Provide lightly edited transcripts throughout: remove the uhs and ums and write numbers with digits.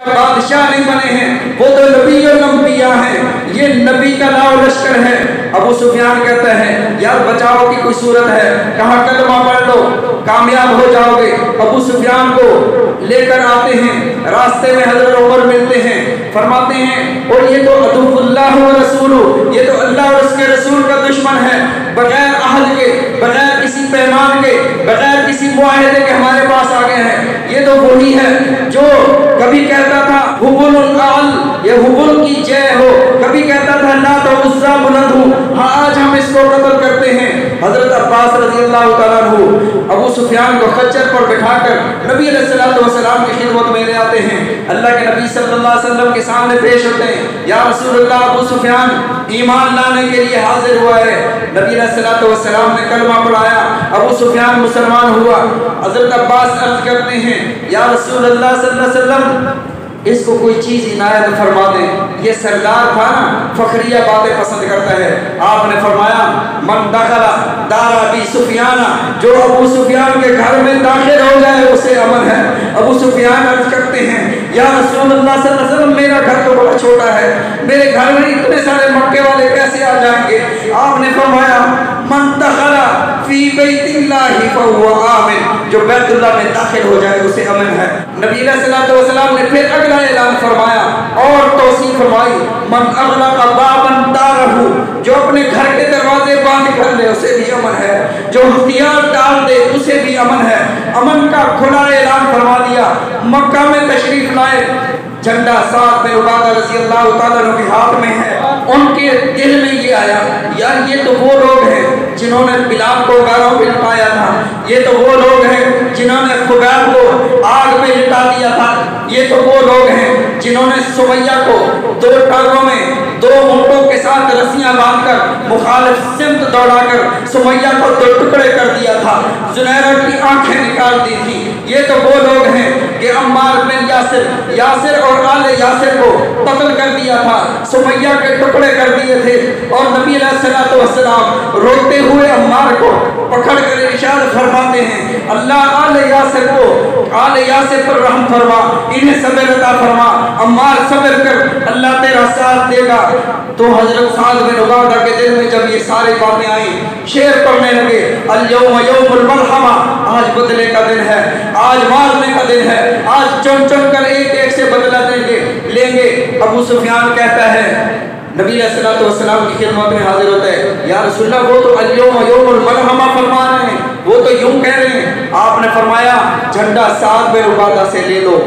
بادشاہ نہیں بنے ہیں، وہ تو نبی اور انبیاء ہیں، یہ نبی کا لاؤ لشکر ہے۔ ابو سفیان کہتا ہے یار بچاؤ کی کوئی صورت ہے؟ کہا کلمہ پڑھ لو کامیاب ہو جاؤ گے۔ ابو سفیان کو لے کر آتے ہیں، راستے میں حضرت عمر ملتے ہیں، فرماتے ہیں اور یہ تو عدو اللہ و رسول، یہ تو اللہ اور اس کے رسول کا دشمن ہے، بغیر عہد کے، بغیر کسی پیمان کے، بغیر کسی معاہدے کے ہمارے پاس آ گئے ہیں۔ یہ تو وہی ہے جو کبھی کہتا تھا حبل العال، یہ حبل کی جے ہو، کبھی کہتا تھا لا تو عزا بلند ہو، ہاں آج ہم اس کو قتل کرتے ہیں۔ حضرت عباس رضی اللہ تعالیٰ عنہ ابو سفیان کو خچر پر بٹھا کر نبی علیہ السلام کی خدمت میں لے آتے ہیں، اللہ کے نبی صلی اللہ علیہ وسلم کے سامنے پیش ہوتے ہیں، یا رسول اللہ ابو سفیان ایمان لانے کے لیے حاضر ہوا ہے۔ نبی علیہ السلام نے کلمہ پڑھایا، ابو سفیان مسلمان ہوا۔ حضرت عباس عرض کرتے ہیں یا رسول اللہ صلی اللہ علیہ وسلم اس کو کوئی چیز عنایت فرما دیں، یہ سردار تھا نا، فخریہ باتیں پسند کرتا ہے۔ آپ نے فرمایا من دخل دار ابی سفیان، جو ابو سفیان کے گھر میں داخل ہو جائے اسے امن ہے۔ ابو سفیان عرض کرتے ہیں یا رسول اللہ صلی اللہ علیہ وسلم میرا گھر تو بڑا چھوٹا ہے، میرے گھر میں اتنے سارے مکے والے کیسے آ جائیں گے؟ آپ نے فرمایا من دخل فی بیت اللہ فہو آمن، جو بیت اللہ میں داخل ہو جائے اسے امن ہے۔ نبی علیہ السلام نے پھر اگلا اعلان فرمایا اور توصیف فرمائی من اغلق بابا دارہ، جو اپنے گھر کے دروازے بند کر لے اسے بھی امن ہے، جو ہتھیار ڈال دے اسے بھی امن ہے۔ امن کا کھلا اعلان فرما دیا۔ مکہ میں تشریف لائے، جھنڈا سعد بن عبادہ رضی اللہ تعالیٰ عنہ کے ہاتھ میں ہے۔ ان کے دل میں یہ آیا یار یہ تو وہ لوگ ہیں جنہوں نے بلال کو گاروں پہ لٹایا تھا، یہ تو وہ لوگ ہیں جنہوں نے خبیب کو آگ پہ لٹا دیا تھا، یہ تو وہ لوگ ہیں جنہوں نے سمیہ کو دو ٹانگوں میں دو اونٹوں کے ساتھ رسیاں باندھ کر مخالف سمت دوڑا کر سمیہ کو دو ٹکڑے کر دیا تھا، زنیرہ کی آنکھیں نکال دی تھی۔ یہ تو وہ لوگ ہیں کہ عمار بن یاسر اور آل یاسر کو قتل کر دیا تھا، سمیہ کے ٹکڑے کر دیے تھے، اور نبی علیہ السلام روتے ہوئے عمار کو پکڑ کر ارشاد فرماتے ہیں اللہ آل یاسر پر رحم فرما، انہیں صبر عطا فرما، عمار صبر کر، اللہ تیرا ساتھ دے گا۔ تو حضرت سعد بن عبادہ کے دل میں جب یہ ساری باتیں آئیں، شعر پڑھنے لگے الیوم یوم المرحمہ، آج بدلے کا دن ہے، آج مارنے کا دن ہے، آج چن چن کر ایک ایک سے بدلہ لیں گے۔ ابو سفیان کہتا ہے نبی علیہ السلام کی خدمت میں حاضر ہوتا ہے یا رسول اللہ وہ تو الیوم یوم المرحمہ فرما رہے ہیں، وہ تو یوں کہہ رہے ہیں۔ آپ نے فرمایا جھنڈا سعد بن عبادہ سے لے لو،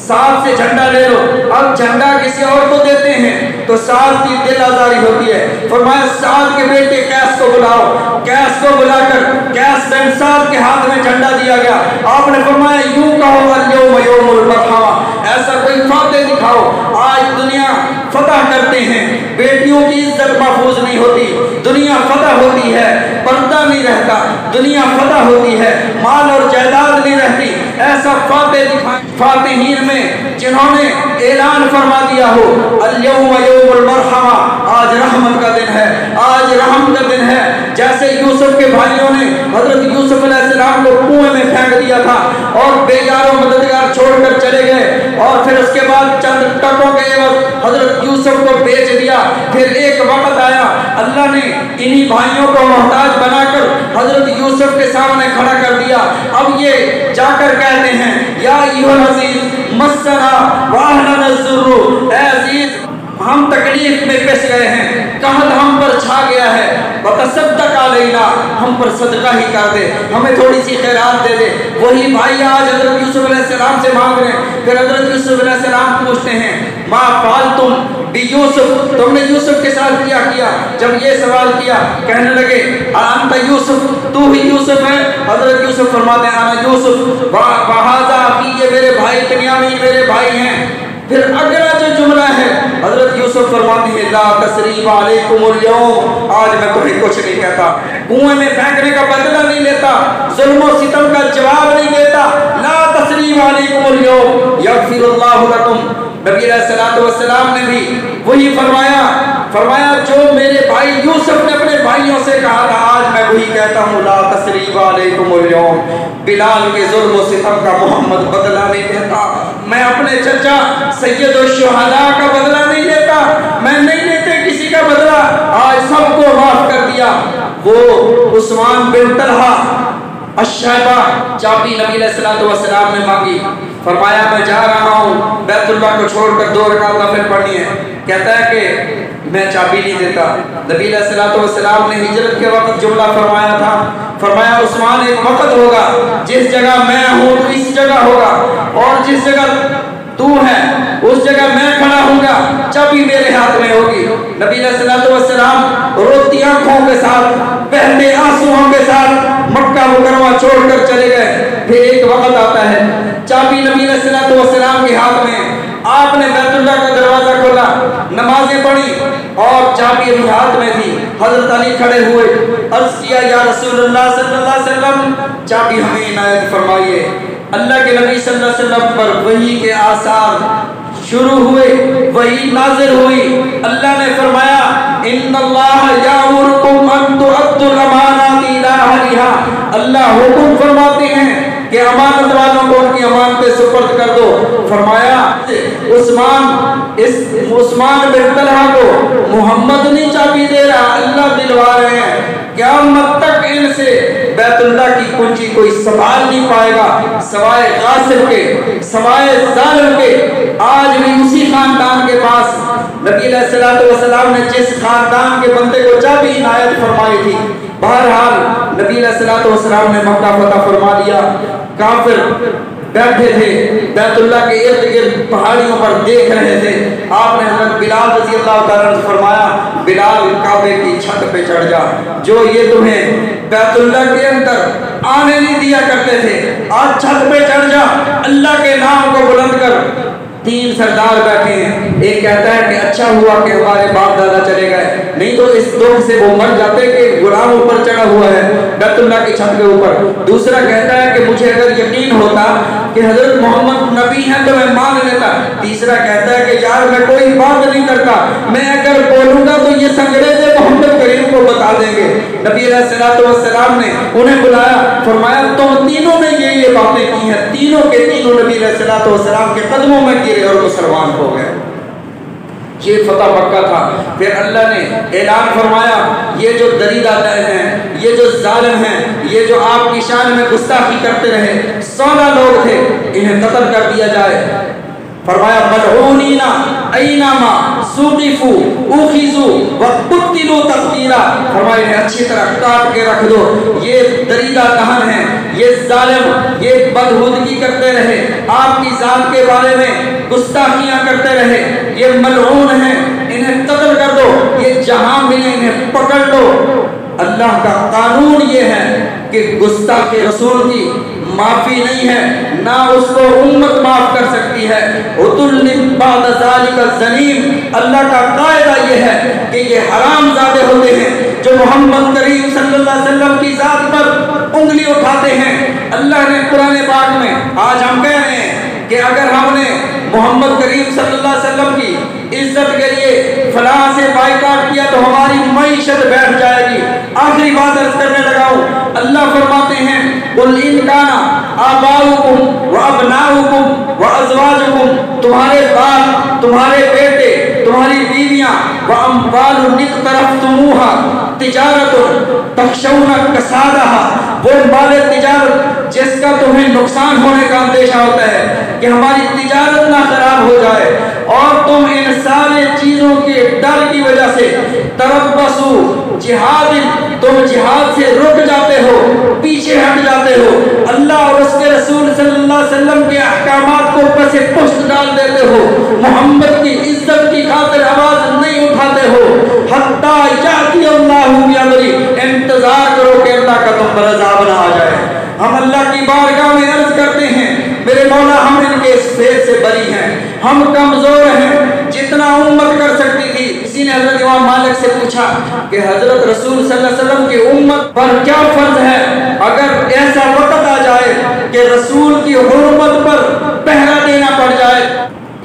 سعد سے جھنڈا لے لو۔ اب جھنڈا کسی اور کو دیتے ہیں تو سعد کی دل آزاری ہوتی ہے، فرمایا سعد کے بیٹے قیس کو بلاؤ، قیس کو بلا کر قیس بن سعد کے ہاتھ میں جھنڈا دیا گیا۔ آپ نے فرمایا یوں کہو الیوم یوم المرحمہ، ایسا کوئی فاتح دکھاؤ۔ آج دنیا فتح کرتے ہیں، بیٹیوں کی عزت محفوظ نہیں ہوتی، دنیا فتح ہوتی ہے پردہ نہیں رہتا، دنیا فتح ہوتی ہے مال اور جائیداد نہیں رہتی۔ ایسا فاتح دکھائیں فاتحین میں جنہوں نے اعلان فرما دیا ہو الیوم یوم المرحمہ، آج رحمت کا دن ہے، آج رحم کا دن ہے۔ جیسے یوسف کے بھائیوں نے حضرت یوسف علیہ السلام کو کنویں میں پھینک دیا تھا اور بے یار و مددگار چھوڑ کر چلے گئے، اور پھر اس کے بعد چند ٹکوں کے عوض حضرت یوسف کو بیچ دیا۔ پھر ایک وقت آیا اللہ نے انہی بھائیوں کو محتاج بنا کر حضرت یوسف کے سامنے کھڑا کر دیا۔ اب یہ جا کر کہتے ہیں یا ایھا العزیز مسنا واہلنا الضر، اے عزیز ہم تکلیف میں پھنس گئے ہیں، قحط ہم پر چھا گیا ہے، بتصدق علینا، ہم پر صدقہ ہی کر دے، ہمیں تھوڑی سی خیرات دے دے۔ وہی بھائی آج حضرت یوسف علیہ السلام سے مانگ رہے ہیں۔ پھر حضرت یوسف علیہ السلام پوچھتے ہیں ما فعلتم بیوسف، تم نے یوسف کے ساتھ کیا؟ جب یہ سوال کیا کہنے لگے انت یوسف، تو ہی یوسف ہے؟ حضرت یوسف فرماتے ہیں انا یوسف وہذا اخی، یہ میرے بھائی بنیامین میرے بھائی ہیں۔ پھر اگلا جو جملہ ہے حضرت یوسف فرماتے ہیں لا تثریب علیکم اليوم، آج میں تمہیں کچھ نہیں کہتا، کنویں میں پھینکنے کا بدلہ نہیں لیتا، ظلم و ستم کا جواب نہیں دیتا، لا تثریب علیکم اليوم یغفر اللہ لکم۔ نبی علیہ السلام نے بھی وہی فرمایا جو میرے بھائی یوسف نے اپنے بھائی भाइयों से कहा था, आज मैं वही कहता हूँ, ला तसरीब अलैकुमुल यौम, बिलाल के जुल्म सितम का मोहम्मद बदला नहीं लेता। मैं अपने चचा सैयद शुहदा का बदला नहीं लेता, मैं नहीं लेते किसी का बदला। आज सबको माफ कर दिया। वो उस्मान बिन तलहा अश्शैबा चाबी नबी अलैहिस्सलातु वस्सलाम ने मांगी, फरमाया मैं जा रहा हूँ बैतुल्लाह को छोड़कर 2 रकात नफिल पढ़नी है। कहता है कि मैं चाबी नहीं देता। नबी अलैहिस्सलातु वस्सलाम ने हिजरत के वक्त जुमला फरमाया था, फरमाया उस्मान एक वक्त होगा जिस जगह मैं हूँ तो इस जगह होगा, और जिस जगह तू है उस जगह मैं खड़ा होऊंगा, चाबी मेरे हाथ में होगी। नबी अलैहिस्सलातु वस्सलाम रोती आंखों के साथ, बहते आंसुओं के साथ मक्का मुकर्रमा छोड़कर चले गए। फिर एक वक्त आता है, चाबी नबी अलैहिस्सलातु वस्सलाम के हाथ में, आपने बैतुल्लाह का दरवाजा खोला, नमाजें पढ़ी और चाबी अभी हाथ में थी। हजरत अली खड़े हुए, अर्ज किया या रसूलुल्लाह सल्लल्लाहु अलैहि वसल्लम, चाबी हमें इनायत फरमाइए। अल्लाह के नबी सल्लल्लाहु अलैहि वसल्लम पर वही के आसार शुरू हुए, वही नाज़िल हुई। अल्लाह ने फरमाया इन्नल्लाह यामुरुकुम अन तुअद्दुल अमानाति इला अहलिहा, अल्लाह हुक्म फरमाते हैं कि अमानत वालों को उनकी अमानतें सुपर्द कर दो। फरमाया उस्मान बिन तलहा को मोहम्मद नहीं चाबी दे रहा, अल्लाह दिलवा रहे हैं। क़यामत तक इनसे बैतुल्लाह की कुंजी कोई संभाल नहीं पाएगा सवाए गासिब के, सवाए जालिम के। आज भी उसी खानदान के पास नबी अलैहिस्सलातु वस्सलाम ने जिस खानदान के बंदे को चाबी इनायत फरमाई थी, बहरहाल नबी अलैहिस्सलातु वस्सलाम ने मक्का फतह फरमा लिया। काफिर बैठे थे बैतुल्लाह के इर्द गिर्द पहाड़ियों पर देख रहे थे। आपने हज़रत बिलाल रज़ी अल्लाह तआला अन्हु फरमाया, बिलाल काबे की छत पे चढ़ जा, जो ये तुम्हें बैतुल्लाह के अंदर आने नहीं दिया करते थे, आज छत पे चढ़ जा, अल्लाह के नाम को बुलंद कर। 3 सरदार बैठे हैं, एक कहता है कि अच्छा हुआ कि हमारे बाप दादा चले गए, नहीं तो इस दुख से वो मर जाते कि गुलाम ऊपर चढ़ा हुआ है बैतुल्लाह की छत के ऊपर। दूसरा कहता है कि मुझे अगर यकीन होता कि हजरत मोहम्मद नबी हैं तो मैं मान लेता। तीसरा कहता है कि यार मैं कोई बात नहीं करता, मैं अगर बोलूंगा तो ये संगरेज़े मोहम्मद करीम को बता देंगे। नबी अलैहिस्सलातु वस्सलाम ने उन्हें बुलाया, फरमाया तुम तीनों ने ये बातें की हैं। तीनों के तीनों नबी अलैहिस्सलातु वस्सलाम के कदमों में गिरे और मुसलमान हो गए। ये फतह मक्का था। फिर अल्लाह ने ऐलान फरमाया, ये जो दरीदा हैं, ये जो जालिम हैं, ये जो आपकी शान में गुस्ताखी करते रहे, 16 लोग थे, इन्हें कत्ल कर दिया जाए। फरमाया मलऊनीना ऐनामा सुक़िफू उखिज़ू व कुतिलू तक़तीला, फरमाया इन्हें अच्छी तरह काट के रख दो। ये दरीदा दहन है, ये जालिम, ये बदहुदगी करते रहे, आपकी जात के बारे में गुस्ताखियाँ करते रहे, ये मलऊन हैं, इन्हें कत्ल कर दो, ये जहाँ मिले इन्हें पकड़ लो। अल्लाह का कानून ये है कि गुस्ताखे रसूल की माफ़ी नहीं है, ना उसको उम्मत माफ़ कर सकती है। अल्लाह का कायदा ये है कि ये हरामजादे होते हैं जो मोहम्मद करीम सल्लल्लाहु अलैहि वसल्लम की ज़ात पर उंगली उठाते हैं। अल्लाह ने कुरान पाक में, आज हम कह रहे हैं कि अगर हमने मोहम्मद करीम सल्लल्लाहु अलैहि वसल्लम की इज्जत के लिए फलां से बाइकाट किया तो हमारी मईशत बैठ जाएगी। आखिरी बात अर्ज करने लगा हूँ। अल्लाह फरमाते हैं कुल इन काना आबाउकुम व अबनाउकुम व अज़वाजुकुम, तुम्हारे बाप, तुम्हारे बेटे, तुम्हारी बीवियां, व अम्वालुन इक़्तरफ़्तुमूहा तिजारतुन तख़शौना कसादहा, वो माले तिजारत जिसका तुम्हें नुकसान होने का अंदेशा होता है कि हमारी तिजारत ना खराब हो जाए, और तुम इन सारे चीज़ों के डर की वजह से तरब्बसू जिहाद, तुम जिहाद से रुक जाते हो, पीछे हट जाते हो, अल्लाह और उसके रसूल सल्लल्लाहु अलैहि वसल्लम के अहकामात को ऊपर से पुष्ट डाल देते हो, मोहम्मद की इज्जत की खातिर आवाज नहीं उठाते हो, हत्ता याती अल्लाहु बिअमरी, इंतजार करो कि अल्लाह का तुम पर अज़ाब ना आ जाए। हम अल्लाह की बारगाह में अर्ज करते हैं, मेरे मौला हम इनके इस फेर से बरी हैं, हम कमजोर हैं, जितना उम्मत कर सकती थी। किसी ने हजरत इमाम मालिक से पूछा कि हजरत रसूल सल्लल्लाहु अलैहि वसल्लम की उम्मत पर क्या फर्ज है अगर ऐसा वक्त आ जाए कि रसूल की हुर्मत पर पहरा देना पड़ जाए,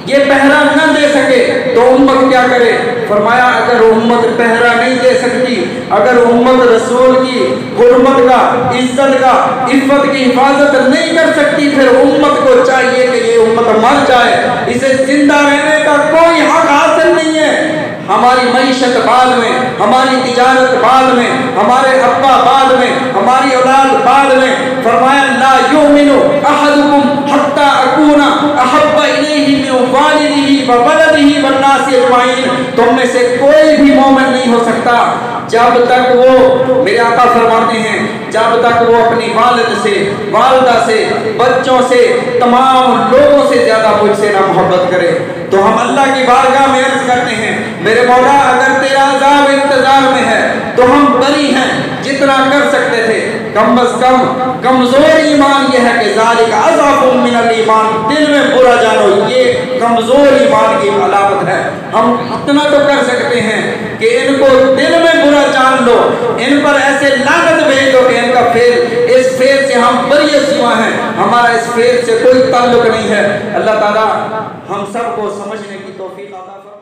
ये पहरा न दे सके तो उम्मत क्या करे? फरमाया अगर उम्मत पहरा नहीं दे सकती, अगर उम्मत रसूल की हुर्मत का, इज्जत का, इफ़्फ़त की हिफाजत नहीं कर सकती, फिर उम्मत को चाहिए कि ये उम्मत मर जाए, इसे जिंदा रहने का कोई हक हासिल नहीं है। हमारी मईशत बाद में, हमारी तिजारत बाद में, हमारे अब्बा बाद में, हमारी औलाद बाद में। फरमाया ला युमिनु अहदुकुम हत्ता अकूना अहब्बा इलैहि मिन वालिदिही व वलदिही वन नासि अजमाइन। तुम में से कोई भी मोमिन नहीं हो सकता जब तक वो, मेरे आका फरमाते हैं, जब तक वो अपनी वालिद से, वालिदा से, बच्चों से, तमाम लोगों से ज्यादा मुझसे ना मोहब्बत करे। तो हम अल्लाह की बारगाह में अर्ज करते हैं, मेरे मौला अगर तेरा अज़ाब इंतजार में है तो हम बरी हैं, जितना कर सकते थे। कम अज कम कमजोर ईमान ये है कि ज़ालिका अज़ाबुम मिनल ईमान, दिल में बुरा जानो ये कमजोर ईमान की अलामत है। हम इतना तो कर सकते हैं कि इनको दिल में बुरा जान लो, इन पर ऐसे लानत भेज दो कि इनका फेल, इस फेल से हम बरी सिवा हैं, हमारा इस फेल से कोई ताल्लुक नहीं है। अल्लाह ताला हम सबको समझने की तौफीक अता फरमाए।